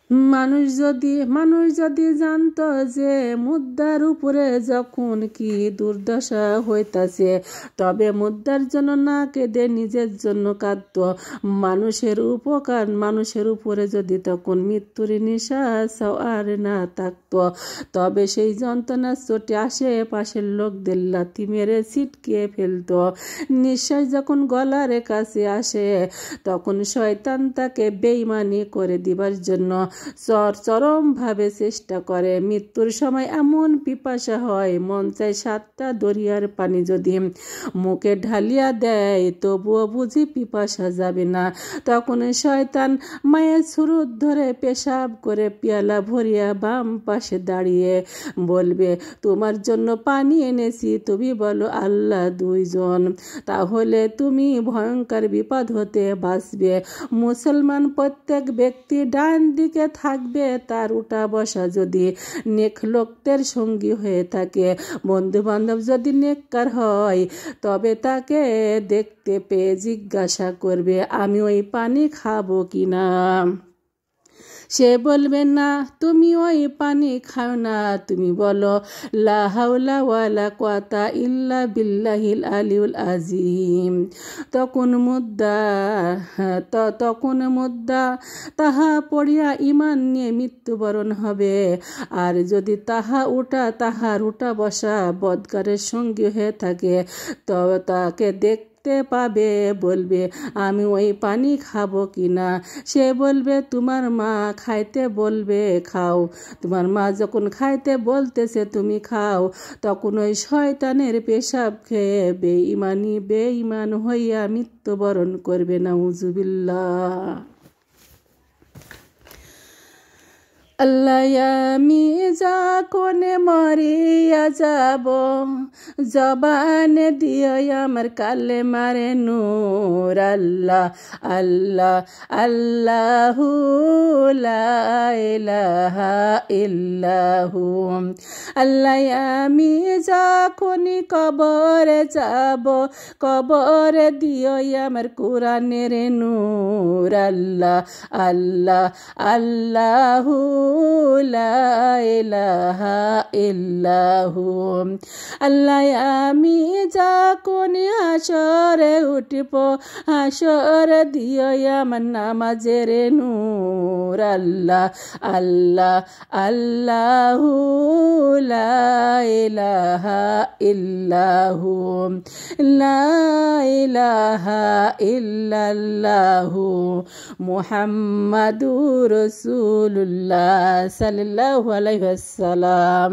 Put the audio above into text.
মানুষ যদি জানতো যে মুদ্রার উপরে যখন কি দুর্দশা হইতাছে, তবে মুদ্রার জন্য না কেঁদে নিজের জন্য কাঁদত। মানুষের উপরে যদি তখন মৃত্যুর নিঃশ্বাস আর না থাকত, তবে সেই যন্ত্রণার চোটে আশেপাশের লোকদের লাথি মেরে ছিটকে ফেলত। নিঃশ্বাস যখন গলার কাছে আসে, তখন শয়তান তাকে বেঈমানি করে দিবার জন্য চরমভাবে চেষ্টা করে। মৃত্যুর সময় এমন পিপাসা হয়, মন চায় 7টা দরিয়ার পানি যদি মুখে ঢালিয়া দেয়, তবুও বুঝি পিপাসা যাবে না। তখন শয়তান মায়ের ছুরুত ধরে পেশাব করে পেয়ালা ভরিয়া বাম পাশে দাঁড়িয়ে বলবে, তোমার জন্য পানি এনেছি, তুমি বলো আল্লাহ 2 জন, তাহলে তুমি ভয়ঙ্কর বিপদ হতে বাঁচবে। মুসলমান প্রত্যেক ব্যক্তি ডান দিকে থাকবে, তার উঠা বসা যদি নেক লোকদের সঙ্গী হয়ে থাকে, বন্ধু বান্ধব যদি নেককার হয়, তবে তাকে দেখতে পেয়ে জিজ্ঞাসা করবে, আমি ওই পানি খাবো কিনা? সে বলবে, না, তুমি ওই পানি খাও না, তুমি বলো লা হাওলা ওয়ালা কুওয়াতা ইল্লা বিল্লাহিল আলিউল আযীম। তখন মুদ্রা তাহা পড়িয়া ঈমান নিয়ে মৃত্যুবরণ হবে। আর যদি তাহার উঠা বসা বদকারের সঙ্গী হয়ে থাকে, তবে তাকে দেখতে পাবে, বলবে, আমি ওই পানি খাবো কিনা? সে বলবে, তোমার মা খাইতে বলবে, খাও। তোমার মা যখন খাইতে বলতেছে তুমি খাও, তখন ওই শয়তানের পেশাব খেয়ে বেঈমান হইয়া মৃত্যুবরণ করবে। নাউজুবিল্লাহ। আল্লাহ, আমি যখন মরিয়া যাব, জবান দিও আমার কালেমার নূর। আল্লাহ আল্লাহ আল্লাহু লা ইলাহা ইল্লাহু। আল্লাহ, আমি যখন কবরে যাব, কবরে দিও আমার কোরআনের নূর। আল্লাহ আল্লাহ আল্লাহু লা ইলাহা ইল্লাহু। আল্লাহ, আমি যখন হাসরে উঠব, হাসর দিও আমার নামাজের নূর। আল্লাহ আল্লাহ আল্লাহু লা ইলাহা ইল্লাহু। লা ইলাহা ইল্লাল্লাহু মুহাম্মাদুর রাসূলুল্লাহ সাল্লাল্লাহু আলাইহি ওয়াসাল্লাম।